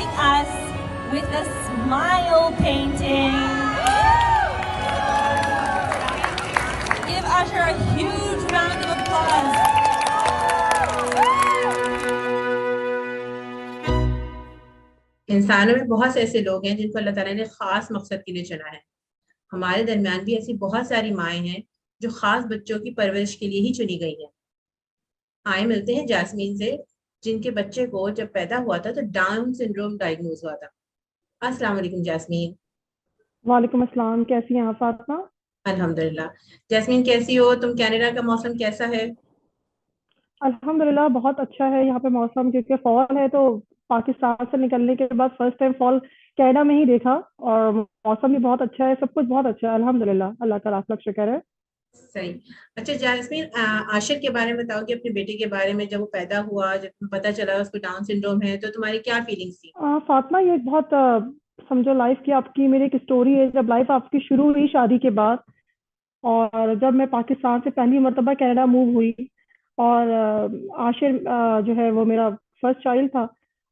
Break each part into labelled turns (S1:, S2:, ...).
S1: presenting us with a smile painting. Give Usher a huge round of applause.
S2: इंसानों में बहुत से ऐसे लोग हैं जिनको अल्लाह ताला ने खास मकसद के लिए चुना है। हमारे दरमियान भी ऐसी बहुत सारी माएँ हैं जो खास बच्चों की परवरिश के लिए ही चुनी गई हैं। आए मिलते हैं जैस्मीन से, जिनके बच्चे को जब पैदा हुआ था तो डाउन सिंड्रोम डायग्नोज हुआ था। अस्सलाम वालेकुम जैस्मीन।
S3: वालेकुम अस्सलाम। कैसी हैं आप फातिमा?
S2: अल्हम्दुलिल्लाह। जैस्मीन कैसी हो तुम? कनाडा का मौसम कैसा है?
S3: अल्हम्दुलिल्लाह बहुत अच्छा है यहाँ पे मौसम, क्योंकि फॉल है तो पाकिस्तान से निकलने के बाद फर्स्ट टाइम फॉल कनाडा में ही देखा। और मौसम भी बहुत अच्छा है, सब कुछ बहुत अच्छा है अल्हम्दुलिल्लाह, अल्लाह का लाख लाख शुक्र है।
S2: सही। अच्छा जैस्मीन, आशिर के बारे में बताओ कि अपने बेटे के बारे में, जब वो पैदा हुआ, जब तुम्हें पता चला उसको डाउन सिंड्रोम है, तो तुम्हारी क्या फीलिंग्स थी?
S3: फातिमा, ये एक बहुत समझो लाइफ की आपकी मेरी एक स्टोरी है, जब लाइफ आपकी शुरू हुई शादी के बाद। और जब मैं पाकिस्तान से पहली मरतबा कनाडा मूव हुई और आशिर जो है वो मेरा फर्स्ट चाइल्ड था,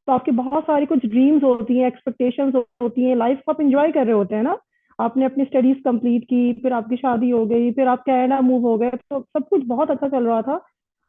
S3: तो आपकी बहुत सारी कुछ ड्रीम्स होती हैं, एक्सपेक्टेशंस होती हैं, लाइफ को आप एंजॉय कर रहे होते हैं ना। आपने अपनी स्टडीज कंप्लीट की, फिर आपकी शादी हो गई, फिर आप कनाडा मूव हो गए, तो सब कुछ बहुत अच्छा चल रहा था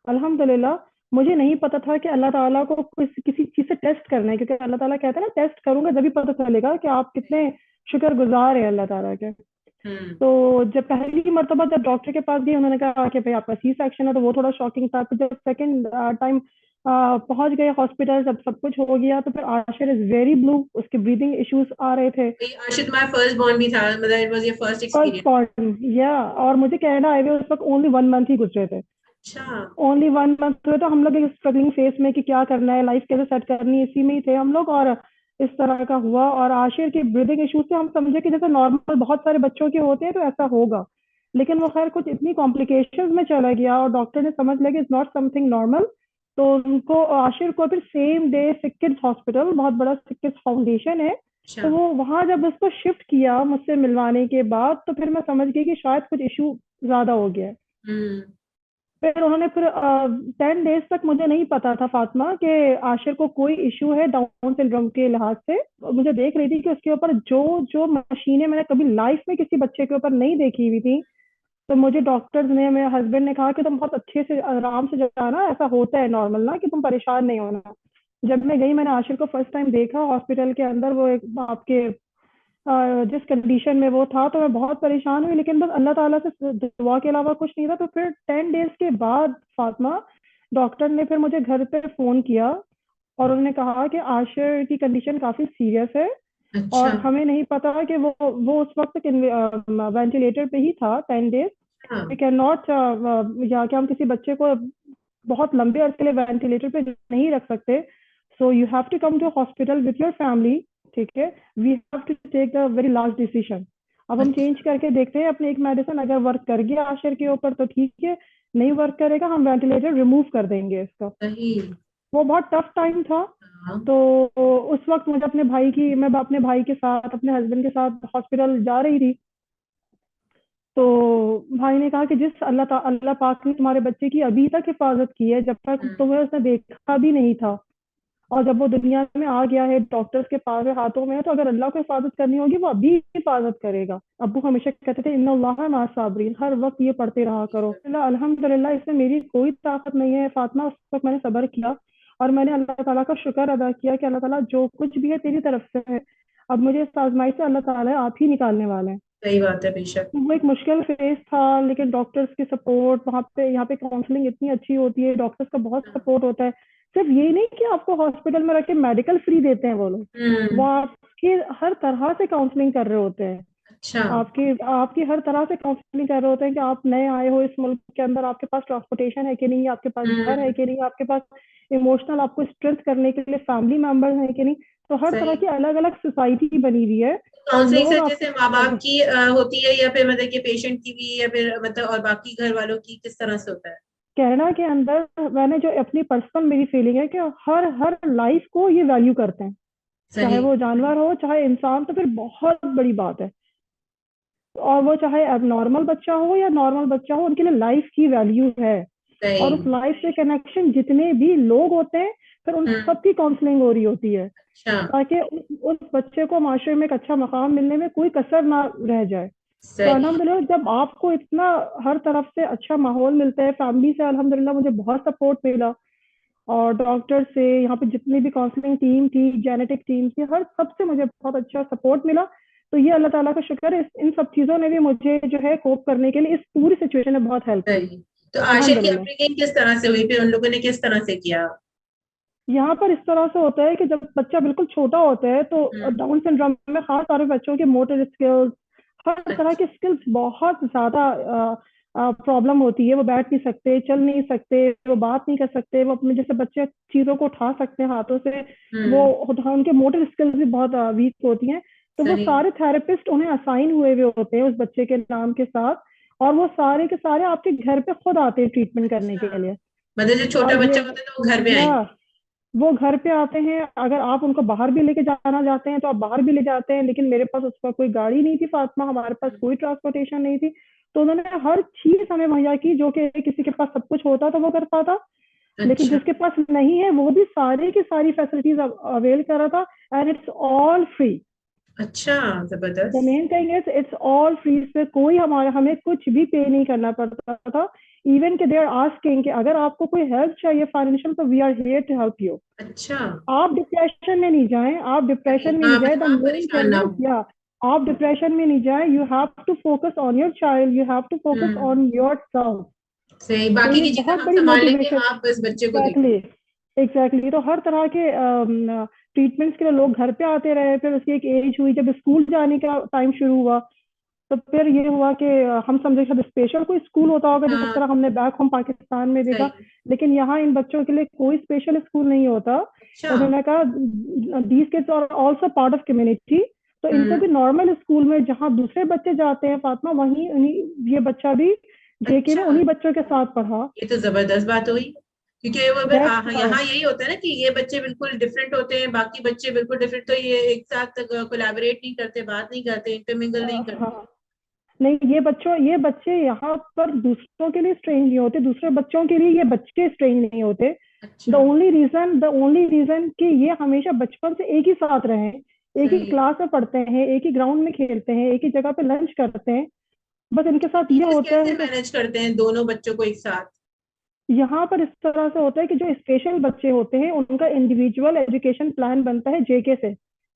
S3: अल्हम्दुलिल्लाह। मुझे नहीं पता था कि अल्लाह ताला को किसी चीज से टेस्ट करना है, क्योंकि अल्लाह ताला कहता है ना, टेस्ट करूंगा जब भी पता चलेगा कि आप कितने शुक्रगुजार हैं अल्लाह ताला के।
S2: हम्म।
S3: तो जब पहली मर्तबा जब डॉक्टर के पास गई, उन्होंने कहा कि भाई आपका सी सेक्शन है, तो वो थोड़ा शॉकिंग था। फिर जब सेकंड टाइम पहुंच गए हॉस्पिटल, जब सब कुछ हो गया, तो फिर आशिर इज वेरी ब्लू, उसके ब्रीदिंग इश्यूज आ रहे थे।
S2: ये आशिर तुम्हारा फर्स्ट बॉर्न भी था, मतलब it was your first
S3: first
S2: experience?
S3: Point या, और मुझे कनाडा आए हुए उस वक्त ओनली 1 मंथ ही गुजरे थे।
S2: अच्छा।
S3: ओनली 1 मंथ हुए, तो हम लोग एक स्ट्रगलिंग फेस में कि क्या करना है, लाइफ कैसे सेट करनी है, इसी में ही थे हम लोग। और इस तरह का हुआ, और आशिर की ब्रीदिंग इशू से हम समझे कि जैसे नॉर्मल बहुत सारे बच्चों के होते हैं तो ऐसा होगा, लेकिन वो खैर कुछ इतनी कॉम्प्लिकेशंस में चला गया और डॉक्टर ने समझ लिया कि इट्स नॉट समथिंग नॉर्मल। तो उनको आशिर को फिर सेम डे सिक्किड्स हॉस्पिटल, बहुत बड़ा सिक्किड्स फाउंडेशन है,
S2: अच्छा।
S3: तो वो वहां जब उसको शिफ्ट किया मुझसे मिलवाने के बाद, तो फिर मैं समझ गई कि शायद कुछ इशू ज्यादा हो गया है।
S2: हम्म।
S3: फिर उन्होंने फिर 10 डेज तक मुझे नहीं पता था फातिमा कि आशिर को कोई इशू है डाउन सिंड्रोम के लिहाज से। मुझे देख रही थी कि उसके ऊपर जो जो मशीनें मैंने कभी लाइफ में किसी बच्चे के ऊपर नहीं देखी हुई थी। तो मुझे डॉक्टर्स ने, मेरे हस्बैंड ने कहा कि तुम बहुत अच्छे से आराम से जाना, ऐसा होता है नॉर्मल ना, कि तुम परेशान नहीं होना। जब मैं गई, मैंने आशिर को फर्स्ट टाइम देखा हॉस्पिटल के अंदर, वो एक आपके जिस कंडीशन में वो था, तो मैं बहुत परेशान हुई, लेकिन बस अल्लाह ताला से दुआ के अलावा कुछ नहीं था। तो फिर 10 डेज के बाद फातिमा, डॉक्टर ने फिर मुझे घर पे फोन किया और उन्होंने कहा कि आशिर की कंडीशन काफी सीरियस है,
S2: अच्छा।
S3: और हमें नहीं पता कि वो उस वक्त वेंटिलेटर पे ही था 10 डेज।
S2: हाँ।
S3: वी कैन नॉट, या कि हम किसी बच्चे को बहुत लंबे अरसे के लिए वेंटिलेटर पे नहीं रख सकते। So you have to come to hospital with your family, ठीक है। We have to take the very last decision. अब हम
S2: अच्छा।
S3: चेंज करके देखते हैं अपने एक मेडिसिन, अगर वर्क कर गया आशिर के ऊपर तो ठीक है, नहीं वर्क करेगा हम वेंटिलेटर रिमूव कर देंगे इसका।
S2: सही।
S3: वो बहुत टफ टाइम था।
S2: हाँ।
S3: तो उस वक्त मुझे मैं अपने भाई के साथ, अपने हस्बैंड के साथ हॉस्पिटल जा रही थी। तो भाई ने कहा कि जिस अल्लाह पाक ने तुम्हारे बच्चे की अभी तक हिफाजत की है, जब तक
S2: हम्म।
S3: तुम्हें उसने देखा भी नहीं था, और जब वो दुनिया में आ गया है, डॉक्टर्स के पास है, हाथों में है, तो अगर अल्लाह को हिफाजत करनी होगी वो अभी हिफाजत करेगा। अब्बू हमेशा कहते थे इन्ना अल्लाह मा साबरीन, हर वक्त ये पढ़ते रहा करो। अल्हम्दुलिल्लाह, इसमें मेरी कोई ताकत नहीं है फातिमा, उस वक्त मैंने सब्र किया और मैंने अल्लाह ताला का शुक्र अदा किया कि अल्लाह ताला जो कुछ भी है तेरी तरफ से है। अब मुझे इस आजमाइश से अल्लाह ताला आप ही निकालने वाले हैं।
S2: सही बात है, बेशक।
S3: वो एक मुश्किल फेज था, लेकिन डॉक्टर्स की सपोर्ट वहाँ पे, यहाँ पे काउंसलिंग इतनी अच्छी होती है, डॉक्टर्स का बहुत सपोर्ट होता है। सिर्फ ये नहीं कि आपको हॉस्पिटल में रख के मेडिकल फ्री देते हैं वो लोग, वो
S2: हम्म।
S3: आपके हर तरह से काउंसलिंग कर रहे होते हैं।
S2: अच्छा।
S3: आपकी आपकी हर तरह से काउंसलिंग कर रहे होते हैं कि आप नए आए हो इस मुल्क के अंदर, आपके पास ट्रांसपोर्टेशन है कि नहीं, आपके पास घर है
S2: हम्म।
S3: कि नहीं, आपके पास इमोशनल आपको स्ट्रेंथ करने के लिए फैमिली मेंबर्स हैं कि नहीं। तो हर तरह
S2: सही।
S3: की अलग अलग सोसाइटी बनी हुई है।
S2: काउंसलिंग
S3: लोग
S2: से
S3: आप,
S2: जैसे माँ बाप की होती है, या फिर मतलब कि पेशेंट की भी, या फिर मतलब और बाकी घर वालों की, किस तरह से होता है?
S3: कनाडा के अंदर मैंने जो अपनी पर्सनल मेरी फीलिंग है कि हर हर लाइफ को ये वैल्यू करते हैं, चाहे
S2: सही।
S3: वो जानवर हो चाहे इंसान, तो फिर बहुत बड़ी बात है। और वो चाहे अब नॉर्मल बच्चा हो या नॉर्मल बच्चा हो, उनके लिए लाइफ की वैल्यू है। और
S2: सही।
S3: उस लाइफ से कनेक्शन जितने भी लोग होते हैं, फिर उन
S2: हम्म।
S3: सबकी काउंसलिंग हो रही होती है।
S2: अच्छा।
S3: ताकि उस बच्चे को माशरे में एक अच्छा मकाम मिलने में कोई कसर ना रह जाए। तो
S2: सही।
S3: अल्हम्दुलिल्लाह जब आपको इतना हर तरफ से अच्छा माहौल मिलता है, फैमिली से अल्हम्दुलिल्लाह मुझे बहुत सपोर्ट मिला, और डॉक्टर से, यहाँ पे जितनी भी काउंसलिंग टीम थी, जेनेटिक टीम थी, हर सबसे मुझे बहुत अच्छा सपोर्ट मिला। तो ये अल्लाह ताला का शुक्र है, इन सब चीज़ों ने भी मुझे जो है कोप करने के लिए इस पूरी सिचुएशन में बहुत हेल्प की।
S2: सही। तो
S3: तो
S2: आशिर की
S3: अल्हम्दुलिल्लाह।
S2: अपब्रिंगिंग किस तरह से हुई, फिर उन लोगों ने किस तरह से किया?
S3: यहाँ पर इस तरह से होता है कि जब बच्चा बिल्कुल छोटा होता है तो
S2: हम्म।
S3: डाउन सिंड्रोम में खास तौर पे बच्चों के मोटर स्किल्स, हर तरह
S2: अच्छा।
S3: की स्किल्स बहुत ज्यादा प्रॉब्लम होती है। वो बैठ नहीं सकते, चल नहीं सकते, वो बात नहीं कर सकते, वो अपने जैसे बच्चे चीजों को उठा सकते हैं हाथों से, वो
S2: हम्म।
S3: उनके मोटर स्किल्स भी बहुत वीक होती हैं। तो वो
S2: सही।
S3: सारे थेरेपिस्ट उन्हें असाइन हुए हुए होते हैं उस बच्चे के नाम के साथ, और वो सारे के सारे आपके घर पे खुद आते हैं ट्रीटमेंट करने
S2: अच्छा,
S3: के लिए।
S2: मतलब जो छोटा
S3: और ये
S2: बच्चा होता है तो वो घर पे
S3: या
S2: आएंगे?
S3: वो घर पे आते हैं, अगर आप उनको बाहर भी लेके जाना चाहते हैं तो आप बाहर भी ले जाते हैं, लेकिन मेरे पास उसका कोई गाड़ी नहीं थी फातिमा, हमारे पास कोई ट्रांसपोर्टेशन नहीं थी। तो उन्होंने हर चीज हमें मुहैया की, जो कि किसी के पास सब कुछ होता तो वो करता था, लेकिन
S2: अच्छा।
S3: जिसके पास नहीं है वो भी सारी की सारी फैसिलिटीज अवेल कर रहा था, एंड इट्स ऑल फ्री।
S2: अच्छा,
S3: द
S2: जबरदस्त।
S3: Main thing is it's all free, इसमें कोई हमारा हमें कुछ भी पे नहीं करना पड़ता था। इवन के दे आर आस्किंग कि अगर आपको कोई हेल्प चाहिए फाइनेंशियल, तो we are here to help you.
S2: अच्छा।
S3: आप डिप्रेशन में नहीं जाएं, आप
S2: सही,
S3: डिप्रेशन में नहीं
S2: हाँ,
S3: जाए, द
S2: हाँ,
S3: मेन
S2: परेशान
S3: थिंग
S2: ना
S3: इज,
S2: हो।
S3: या आप डिप्रेशन में नहीं जाए, you have to focus on your child, you have to focus
S2: hmm.
S3: On your self.
S2: सही,
S3: तो
S2: बाकी
S3: ये
S2: की चीजें
S3: बहुत
S2: हम
S3: बड़ी
S2: संभाल लेंगे,
S3: मोटिवेशन।
S2: आप बस बच्चे को देखो।
S3: Exactly, exactly. तो हर तरह के ट्रीटमेंट्स के लिए लोग घर पे आते रहे। फिर उसकी एक एज हुई जब स्कूल जाने का टाइम शुरू हुआ, तो फिर ये हुआ कि हम समझे शायद स्पेशल कोई स्कूल होता होगा जिस
S2: हाँ।
S3: तरह हमने बैक होम पाकिस्तान में देखा,
S2: सही।
S3: लेकिन यहाँ इन बच्चों के लिए कोई स्पेशल स्कूल नहीं होता।
S2: अच्छा।
S3: उन्होंने कहा these kids are also part of community, तो इनको
S2: हम्म।
S3: भी नॉर्मल स्कूल में जहाँ दूसरे बच्चे जाते हैं फातिमा, वहीं ये बच्चा भी जेके में
S2: अच्छा,
S3: उन्हीं बच्चों के साथ पढ़ा।
S2: ये तो जबरदस्त बात हुई। क्योंकि वो
S3: दैट्स वाई।
S2: यहाँ यही होता है ना कि ये बच्चे बिल्कुल डिफरेंट होते हैं, बाकी बच्चे बिल्कुल डिफरेंट, तो ये एक साथ कोलैबोरेट नहीं करते, बात नहीं करते, इंटरमिंगल नहीं
S3: हाँ,
S2: करते।
S3: नहीं, ये बच्चे यहाँ पर दूसरों के लिए स्ट्रेंज नहीं होते, दूसरे बच्चों के लिए ये बच्चे स्ट्रेंज नहीं होते।
S2: अच्छा।
S3: द ओनली रीजन कि ये हमेशा बचपन से एक ही साथ रहे हैं, एक ही
S2: सही।
S3: क्लास में पढ़ते हैं, एक ही ग्राउंड में खेलते हैं, एक ही जगह पे लंच करते हैं। बस इनके साथ ये
S2: टीचर्स
S3: होता
S2: कैसे
S3: है कि
S2: मैनेज करते हैं दोनों बच्चों को एक साथ?
S3: यहाँ पर इस तरह से होता है कि जो स्पेशल बच्चे होते हैं उनका इंडिविजुअल एजुकेशन प्लान बनता है जेके से,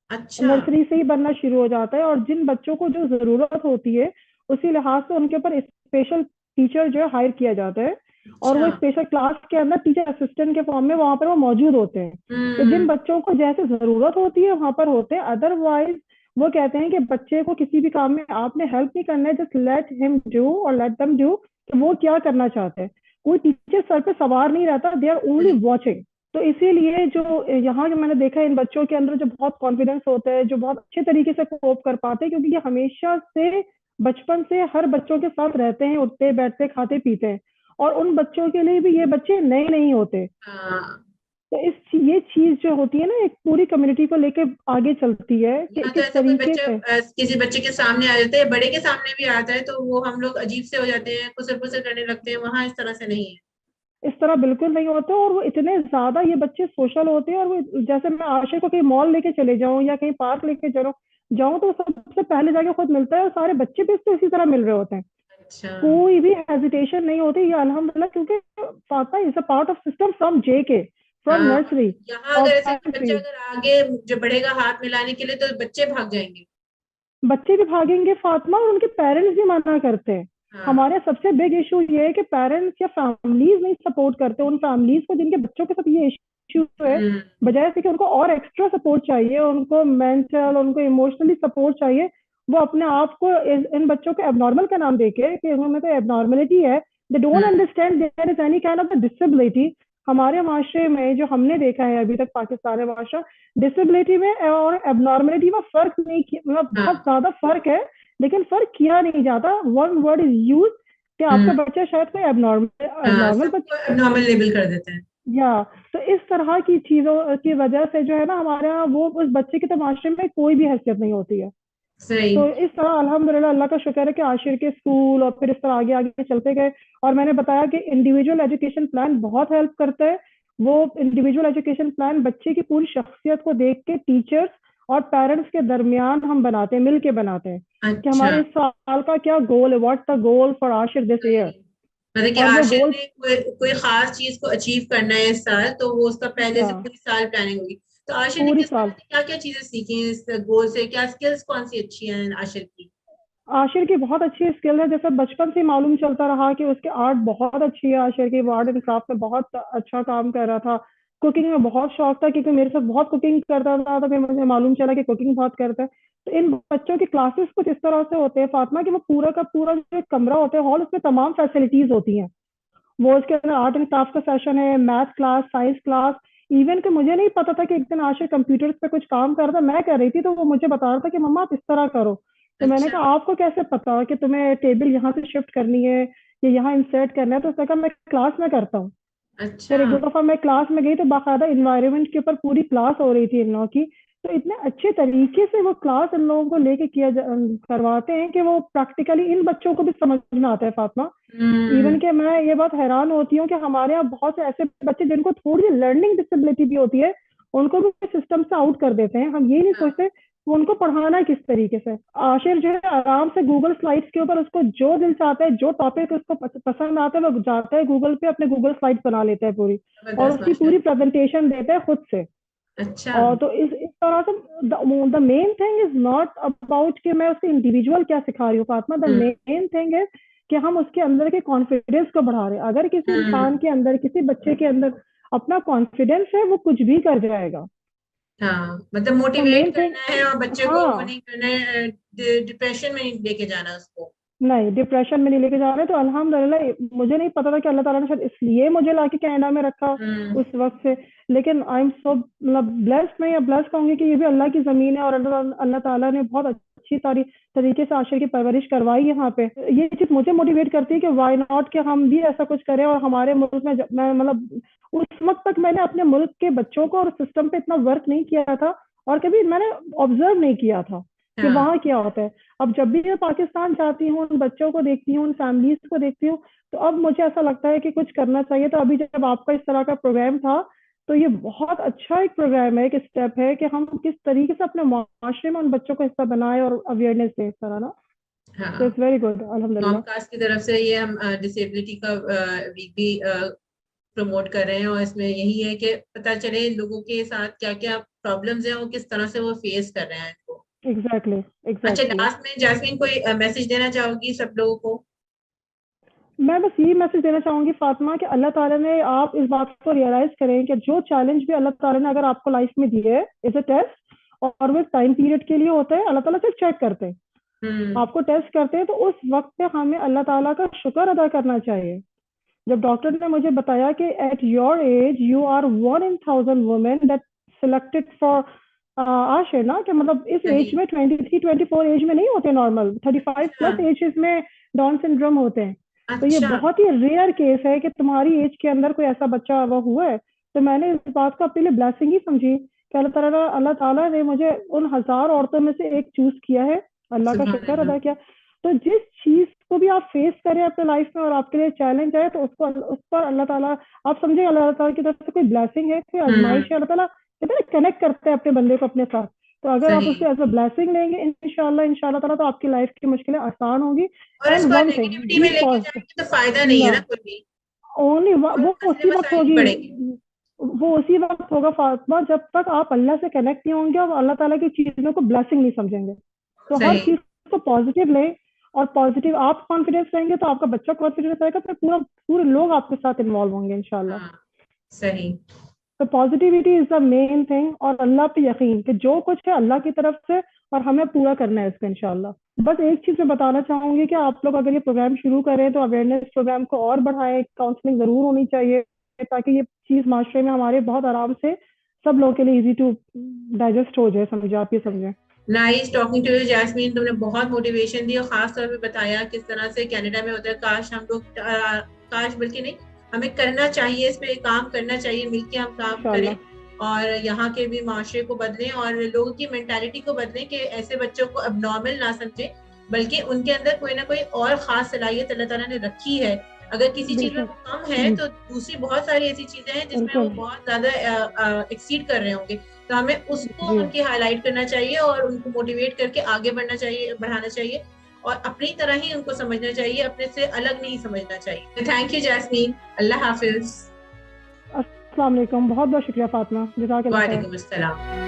S2: अच्छा।
S3: नर्सरी से ही बनना शुरू हो जाता है। और जिन बच्चों को जो जरूरत होती है उसी लिहाज से उनके ऊपर स्पेशल टीचर जो है हायर किया जाता है, और
S2: अच्छा।
S3: वो स्पेशल क्लास के अंदर टीचर असिस्टेंट के फॉर्म में वहां पर वो मौजूद होते हैं। तो जिन
S2: हम्म।
S3: बच्चों को जैसे जरूरत होती है वहां पर होते हैं, अदरवाइज वो कहते हैं कि बच्चे को किसी भी काम में आपने हेल्प नहीं करना है, जस्ट लेट हिम डू और लेट देम डू, कि वो क्या करना चाहते हैं। कोई टीचर सर पे सवार नहीं रहता, दे आर ओनली
S2: सही।
S3: वॉचिंग। तो इसीलिए जो यहाँ जो मैंने देखा है, इन बच्चों के अंदर जो बहुत कॉन्फिडेंस होता है, जो बहुत अच्छे तरीके से कोप कर पाते हैं, क्योंकि ये हमेशा से बचपन से हर बच्चों के साथ रहते हैं, उठते बैठते खाते पीते हैं, और उन बच्चों के लिए भी ये बच्चे नए नहीं होते।
S2: हाँ।
S3: तो ये चीज जो होती है ना, एक पूरी कम्युनिटी को लेके आगे चलती है कि
S2: यहाँ तो
S3: किस
S2: ऐसा कोई
S3: तरीके
S2: बच्चा
S3: से।
S2: किसी बच्चे के सामने आ जाता है, बड़े के सामने भी आता है तो वो हम लोग अजीब से हो जाते हैं, कुसर पुसर करने लगते हैं, वहां इस तरह से नहीं है?
S3: इस तरह बिल्कुल नहीं होता, और वो इतने ज्यादा ये बच्चे सोशल होते हैं, और वो जैसे मैं आशय को कहीं मॉल लेके चले जाऊं या कहीं पार्क लेके चलो जाऊं, तो सबसे पहले जाके खुद मिलता है, और सारे बच्चे भी उससे इसी तरह मिल रहे होते हैं।
S2: अच्छा।
S3: कोई भी हेजिटेशन नहीं होती, ये अल्हम्दुलिल्लाह, क्योंकि FATA is a part of system from JK, from
S2: हाँ, और
S3: नर्सरी
S2: यहाँ
S3: और
S2: अगर ऐसे कोई बच्चा
S3: प्राइमरी।
S2: अगर आगे जो बढ़ेगा हाथ मिलाने के लिए तो बच्चे भाग जाएंगे।
S3: बच्चे भी भागेंगे फातिमा, और उनके पेरेंट्स भी मना करते हैं।
S2: हाँ।
S3: हमारे सबसे बिग इशू ये है कि पेरेंट्स या फैमिलीज नहीं सपोर्ट करते उन फैमिलीज को जिनके बच्चों के साथ ये इशू है।
S2: हम्म।
S3: बजाय से कि उनको और एक्स्ट्रा सपोर्ट चाहिए, उनको मेंटल, उनको इमोशनली सपोर्ट चाहिए, वो अपने आप को इन बच्चों को एबनॉर्मल का नाम देके कि उनमें तो एबनॉर्मलिटी है, they don't
S2: hmm.
S3: Understand there is any kind of disability. हमारे माशरे में जो हमने देखा है अभी तक, पाकिस्तान में माशरा डिसेबिलिटी में और एबनॉर्मलिटी में फर्क नहीं मतलब बहुत
S2: हाँ।
S3: ज्यादा फर्क है, लेकिन फर्क किया नहीं जाता। वन वर्ड इज यूज कि आपका
S2: हम्म।
S3: बच्चा शायद कोई एबनॉर्मल
S2: हाँ,
S3: एबनॉर्मल
S2: सबको
S3: बच्चा है,
S2: नॉर्मल लेबल कर देते हैं।
S3: या तो इस तरह की चीजों की वजह से जो है ना, हमारे यहाँ वो उस बच्चे की तो माशरे में कोई भी हैसियत नहीं होती है।
S2: सही।
S3: तो इस तरह अल्हम्दुलिल्लाह अल्लाह का शुक्र है कि आशिर के स्कूल और फिर इस तरह आगे आगे चलते गए। और मैंने बताया कि इंडिविजुअल एजुकेशन प्लान बहुत हेल्प करता है। वो इंडिविजुअल एजुकेशन प्लान बच्चे की पूरी शख्सियत को देख के टीचर्स और पेरेंट्स के दरमियान हम बनाते हैं, मिल के बनाते हैं कि
S2: अच्छा।
S3: हमारे इस साल का क्या गोल है, what's the goal for Ashir this year.
S2: मतलब कि
S3: और वो
S2: आशिर
S3: गोल,
S2: ने कोई खास चीज को अचीव करना है इस साल, तो वो उसका पहले से
S3: हाँ,
S2: पूरी साल प्लानिंग होगी। तो आशिर ने
S3: पूरी
S2: किस तरह
S3: साल।
S2: से क्या क्या चीजें सीखी हैं इस गोल से, क्या स्किल्स कौन सी अच्छी हैं आशिर की?
S3: आशिर की बहुत अच्छी स्किल है, जैसे बचपन से ही मालूम चलता रहा कि उसकी आर्ट बहुत अच्छी है। आशिर की, वो आर्ट एंड क्राफ्ट में बहुत अच्छा काम कर रहा था। कुकिंग में बहुत शौक था, क्योंकि मेरे साथ बहुत कुकिंग करता था, तो फिर मुझे मालूम चला कि कुकिंग बहुत करता है। तो इन बच्चों की क्लासेस कुछ इस तरह से होते हैं फातिमा, कि वो पूरा का पूरा जो एक कमरा होता है, हॉल, उसमें तमाम फैसिलिटीज होती हैं। वो उसके अंदर आर्ट एंड क्राफ्ट का सेशन है, math class, science class. Even कि मुझे नहीं पता था कि एक दिन आशिर कंप्यूटर्स पे कुछ काम कर रहा था, मैं कर रही थी, तो वो मुझे बता रहा था कि मम्मा आप इस तरह करो। तो मैंने
S2: अच्छा।
S3: कहा आपको कैसे पता कि तुम्हें टेबल यहाँ से शिफ्ट करनी है या यहाँ इंसर्ट करना है? तो उसने कहा मैं क्लास में करता हूँ।
S2: अच्छा।
S3: फिर एक दो दफा मैं क्लास में गई, तो बाकायदा इन्वायरमेंट के ऊपर पूरी क्लास हो रही थी इन लोगों की। तो इतने अच्छे तरीके से वो क्लास इन लोगों को लेके करवाते हैं कि वो प्रैक्टिकली इन बच्चों को भी समझ में आता है फातिमा।
S2: हम्म।
S3: इवन कि मैं ये बात हैरान होती हूँ कि हमारे यहाँ बहुत से ऐसे बच्चे जिनको थोड़ी लर्निंग डिसेबिलिटी भी होती है, उनको भी सिस्टम से आउट कर देते हैं। हम ये नहीं
S2: हाँ।
S3: सोचते कि उनको पढ़ाना है किस तरीके से। आशिर जो है आराम से गूगल स्लाइड्स के ऊपर उसको जो दिल चाहता है, जो टॉपिक उसको पसंद आता है, वो जाता है गूगल पे, अपने गूगल स्लाइड्स बना लेता है पूरी, और
S2: जबरदस्त
S3: उसकी पूरी
S2: माशाल्लाह।
S3: प्रेजेंटेशन देता है खुद से।
S2: अच्छा।
S3: और तो इस तरह से the main thing is not about कि मैं उसके इंडिविजुअल क्या सिखा रही हूँ Fatima. The
S2: hmm.
S3: Main thing is कि हम उसके अंदर के कॉन्फिडेंस को बढ़ा रहे हैं। अगर किसी
S2: हम्म।
S3: इंसान के अंदर, किसी बच्चे के अंदर अपना कॉन्फिडेंस है, वो कुछ भी कर जाएगा।
S2: हाँ, मतलब
S3: तो
S2: मोटिवेट
S3: मेन थिंग,
S2: करना है और बच्चे को वो
S3: हाँ,
S2: नहीं करना है, डिप्रेशन में नहीं लेके जाना उसको।
S3: नहीं डिप्रेशन में नहीं लेके जा रहे। तो अल्हम्दुलिल्लाह, मुझे नहीं पता था कि अल्लाह ताला ने शायद इसलिए मुझे लाके कनाडा में रखा
S2: हम्म।
S3: उस वक्त से। लेकिन आई एम सो, मतलब ब्लेस्ड, मैं या ब्लेस कहूंगी कि ये भी अल्लाह की जमीन है, और अल्लाह अल्लाह ताला ने बहुत अच्छी सारी तरीके से आशिर की परवरिश करवाई यहाँ पे। ये चीज मुझे मोटिवेट करती है कि वाई नॉट कि हम भी ऐसा कुछ करें। और हमारे मुल्क में मैं मतलब उस वक्त तक मैंने अपने मुल्क के बच्चों को और सिस्टम पे इतना वर्क नहीं किया था, और कभी मैंने ऑब्जर्व नहीं किया था कि
S2: हाँ।
S3: वहाँ क्या होता है। अब जब भी मैं पाकिस्तान जाती हूँ, उन बच्चों को देखती हूँ, उन फैमिलीज को देखती हूँ, तो अब मुझे ऐसा लगता है कि कुछ करना चाहिए। तो अभी जब आपका इस तरह का प्रोग्राम था, तो ये बहुत अच्छा एक प्रोग्राम है, एक स्टेप है कि हम किस तरीके से अपने माशरे में उन बच्चों को हिस्सा बनाए और अवेयरनेस दें इस तरह ना। तो
S2: हाँ,
S3: इट्स वेरी गुड, अल्हम्दुलिल्लाह।
S2: कॉमकास्ट की तरफ से ये हम डिसेबिलिटी का वीक भी प्रमोट कर रहे हैं, और इसमें यही है कि पता चले लोगों के साथ क्या क्या प्रॉब्लम्स हैं और किस तरह से वो फेस कर रहे हैं इनको।
S3: एग्जैक्टली,
S2: अच्छा,
S3: एग्जैक्टली।
S2: लास्ट में जैस्मीन कोई मैसेज देना चाहोगी सब लोगों को?
S3: मैं बस यही मैसेज देना चाहूंगी फातिमा कि अल्लाह ताला ने, आप इस बात को रियलाइज करें कि जो चैलेंज भी अल्लाह ताला ने अगर आपको लाइफ में दिए है, इज अ टेस्ट, और वो टाइम पीरियड के लिए होता है। अल्लाह ताला सिर्फ चेक करते हैं,
S2: हम्म।
S3: आपको टेस्ट करते हैं। तो उस वक्त पे हमें अल्लाह ताला का शुक्र अदा करना चाहिए। जब डॉक्टर ने मुझे बताया कि at your age you are 1 in 1000 women that selected for आशिर, ना कि मतलब इस
S2: सही।
S3: एज में 23-24 एज में नहीं होते नॉर्मल, 35
S2: अच्छा।
S3: प्लस एजेस में डाउन सिंड्रोम होते हैं। तो ये
S2: अच्छा।
S3: बहुत ही रेयर केस है कि तुम्हारी एज के अंदर कोई ऐसा बच्चा वो हुआ है। तो मैंने इस बात को अपने लिए ब्लेसिंग ही समझी कि अल्लाह ताला ने मुझे उन हजार औरतों में से एक चूज किया है। अल्लाह का
S2: सुभान
S3: शुक्र
S2: अल्लाह।
S3: अदा किया। तो जिस चीज को भी आप फेस करें अपने लाइफ में और आपके लिए चैलेंज है, तो उसको उस पर अल्लाह ताला, आप समझे, अल्लाह ताला की तरफ से कोई ब्लेसिंग है, कोई
S2: हम्म।
S3: आजमाइश है। अल्लाह ताला कहते हैं कनेक्ट करते हैं अपने बंदे को अपने साथ। तो अगर आप
S2: सही।
S3: उसे एज अ ब्लेसिंग लेंगे, इंशाल्लाह इंशाल्लाह ताला, तो आपकी लाइफ की मुश्किलें आसान होंगी।
S2: और
S3: एंड
S2: इसको
S3: वन थिंग,
S2: नेगेटिविटी
S3: बी
S2: में लेके
S3: पॉजिटिव।
S2: जाएंगे तो फायदा नहीं है
S3: ना,
S2: ना कोई भी,
S3: ओनली
S2: और
S3: वो
S2: मसले
S3: उसी वक्त
S2: मसाइल ही
S3: होगी,
S2: बढ़ेंगे।
S3: वो उसी वक्त होगा फातिमा, जब तक आप अल्लाह से कनेक्ट नहीं होंगे और अल्लाह ताला की चीजों को ब्लेसिंग नहीं समझेंगे। तो हर
S2: सही।
S3: चीज को पॉजिटिव लें, और पॉजिटिव आप कॉन्फिडेंस रहेंगे तो आपका बच्चा कॉन्फिडेंस रहेगा, फिर पूरे लोग आपके साथ इन्वॉल्व होंगे इंशाल्लाह।
S2: हाँ। सही।
S3: तो positivity is the main thing, और अल्लाह पे यकीन कि जो कुछ है अल्लाह की तरफ से, और हमें पूरा करना है इसको इंशाल्लाह। बस एक चीज मैं बताना चाहूंगी कि आप लोग अगर ये प्रोग्राम शुरू करें तो अवेयरनेस प्रोग्राम को और बढ़ाएं, काउंसलिंग जरूर होनी चाहिए, ताकि ये चीज माशरे में हमारे बहुत आराम से सब लोगों के लिए इजी टू डाइजेस्ट हो जाए, समझे, आप ये समझे।
S2: Nice talking to you Jasmine, तुमने बहुत मोटिवेशन दी और खास तौर पे बताया किस तरह से कनाडा में होता है। काश हम लोग काश बल्कि नहीं, हमें करना चाहिए, इस पे काम करना चाहिए, मिलके हम काम करें
S3: इंशाल्लाह।
S2: और यहाँ के भी माशरे को बदलें और लोगों की मेंटालिटी को बदलें कि ऐसे बच्चों को अब नॉर्मल ना समझें, बल्कि उनके अंदर कोई ना कोई और खास सलाहियत अल्लाह ताला ने रखी है अगर किसी चीज में
S3: बिल्कुल।
S2: वो कम है तो दूसरी बहुत सारी ऐसी चीजें हैं जिसमें वो
S3: बिल्कुल।
S2: बहुत ज्यादा एक्सीड कर रहे होंगे, तो हमें उसको
S3: जी।
S2: उनकी हाईलाइट करना चाहिए और उनको मोटिवेट करके आगे बढ़ाना चाहिए और अपनी तरह ही उनको समझना चाहिए, अपने से अलग नहीं समझना चाहिए। थैंक यू जैस्मीन, अल्लाह हाफिज।
S3: अस्सलाम वालेकुम, बहुत बहुत शुक्रिया फातिमा, जज़ाकल्लाह खैर।
S2: वालेकुम अस्सलाम।